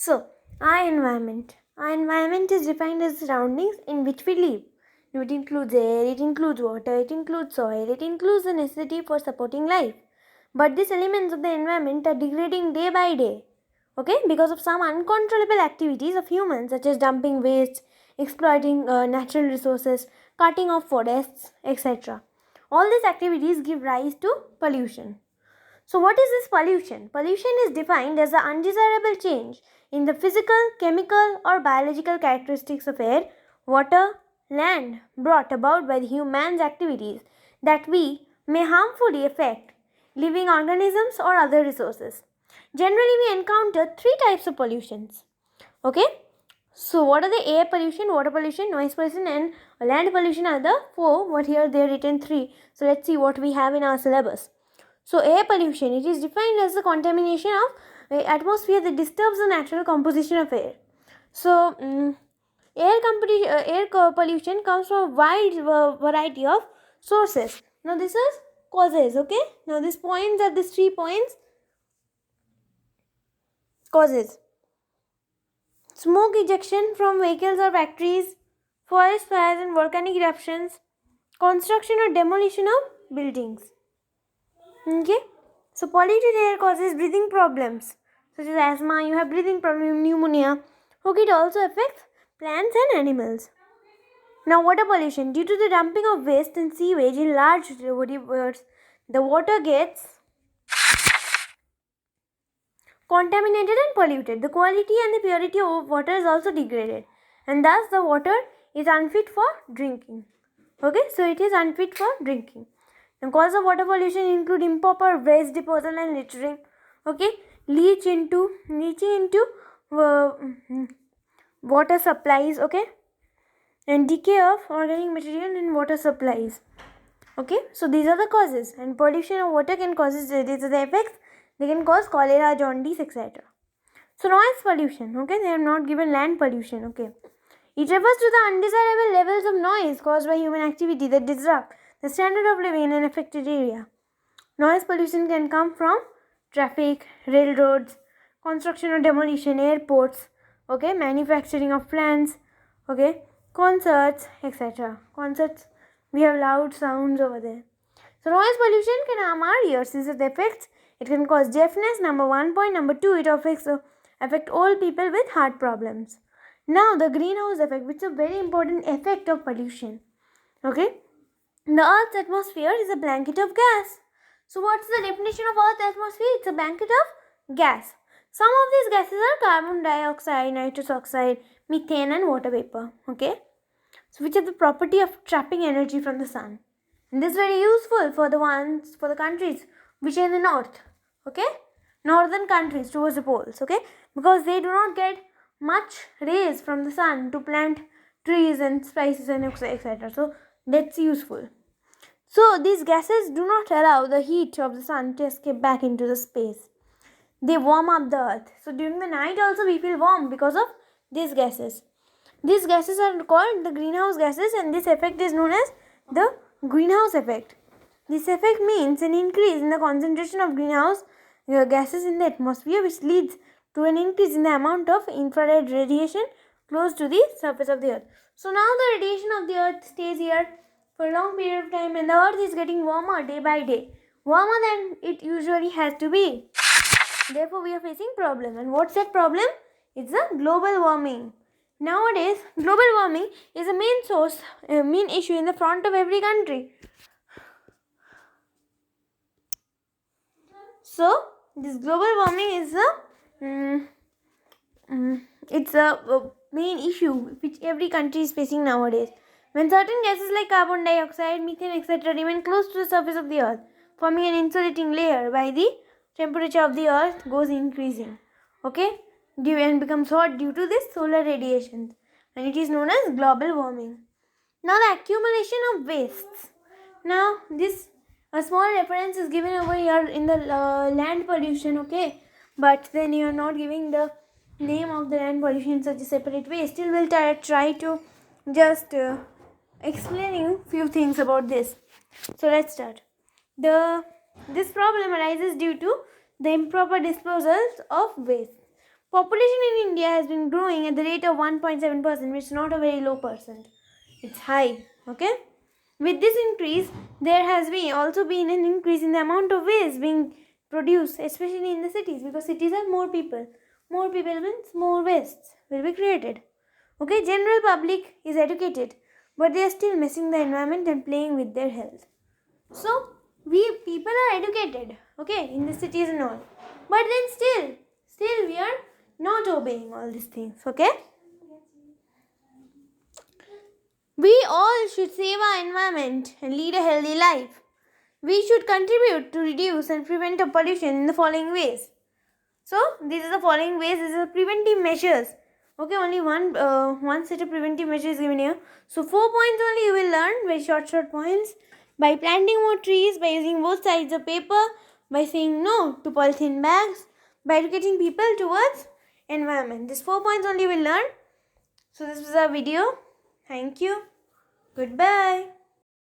So, our environment. Our environment is defined as surroundings in which we live. It includes air, it includes water, it includes soil, it includes the necessity for supporting life. But these elements of the environment are degrading day by day. Okay, because of some uncontrollable activities of humans, such as dumping waste, exploiting natural resources, cutting off forests, etc. All these activities give rise to pollution. So, what is this pollution? Pollution is defined as the undesirable change in the physical, chemical, or biological characteristics of air, water, land brought about by the human's activities that we may harmfully affect living organisms or other resources. Generally, we encounter three types of pollutions. Okay? So, what are the air pollution, water pollution, noise pollution, and land pollution are the four, but here they are written three. So, let's see what we have in our syllabus. So, air pollution, it is defined as the contamination of atmosphere that disturbs the natural composition of air. So, air pollution comes from a wide variety of sources. Now, this is causes, okay? Now, these points are these 3 points. Causes. Smoke ejection from vehicles or factories, forest fires and volcanic eruptions, construction or demolition of buildings. Okay? So, polluted air causes breathing problems such as asthma, you have breathing problem, pneumonia. Okay, it also affects plants and animals. Now, water pollution. Due to the dumping of waste and sewage in large rivers, the water gets contaminated and polluted. The quality and the purity of water is also degraded, and thus the water is unfit for drinking. Okay, so it is unfit for drinking. The cause of water pollution include improper waste disposal and littering. Okay, leaching into water supplies. Okay, and decay of organic material in water supplies. Okay, so these are the causes, and pollution of water can cause these are the effects. They can cause cholera, jaundice, etc. So noise pollution. Okay, they have not given land pollution. Okay, it refers to the undesirable levels of noise caused by human activity that disrupt the standard of living in an affected area. Noise pollution can come from traffic, railroads, construction or demolition, airports, okay, manufacturing of plants, okay, concerts, etc. Concerts, we have loud sounds over there. So noise pollution can harm our ears. These are the effects. It can cause deafness, number 1 point. Number 2, it affect old people with heart problems. Now the greenhouse effect, which is a very important effect of pollution. Okay, the Earth's atmosphere is a blanket of gas. So what's the definition of Earth's atmosphere? It's a blanket of gas. Some of these gases are carbon dioxide, nitrous oxide, methane and water vapor. Okay, so which have the property of trapping energy from the sun. And this is very useful for the countries which are in the north. Okay, northern countries towards the poles. Okay, because they do not get much rays from the sun to plant trees and spices and etc. So that's useful. So these gases do not allow the heat of the sun to escape back into the space. They warm up the earth. So during the night also we feel warm because of these gases. These gases are called the greenhouse gases, and this effect is known as the greenhouse effect. This effect means an increase in the concentration of greenhouse gases in the atmosphere, which leads to an increase in the amount of infrared radiation close to the surface of the earth. So now the radiation of the earth stays here for a long period of time, and the earth is getting warmer day by day, warmer than it usually has to be. Therefore, we are facing problem. And what's that problem? It's the global warming. Nowadays, global warming is a main issue in the front of every country. So, this global warming is it's a main issue which every country is facing nowadays. When certain gases like carbon dioxide, methane, etc. remain close to the surface of the earth, forming an insulating layer, by the temperature of the earth goes increasing. Okay, and becomes hot due to this solar radiation, and it is known as global warming. Now the accumulation of wastes. Now this a small reference is given over here in the land pollution. Okay, but then you are not giving the name of the land pollution in such a separate way. Still, we'll try to just explaining few things about this. So let's start. This problem arises due to the improper disposal of waste. Population in India has been growing at the rate of 1.7%, which is not a very low percent. It's high. Okay. With this increase, there has also been an increase in the amount of waste being produced, especially in the cities, because cities have more people. More people means more waste will be created. Okay, general public is educated, but they are still messing the environment and playing with their health. So we people are educated, okay, in the cities and all, but then still we are not obeying all these things. Okay. We all should save our environment and lead a healthy life. We should contribute to reduce and prevent pollution in the following ways. So, these are the following ways. These are preventive measures. Okay, only one set of preventive measures given here. So, 4 points only you will learn, very short points. By planting more trees, by using both sides of paper, by saying no to polythene bags, by educating people towards environment. These 4 points only you will learn. So, this was our video. Thank you. Goodbye.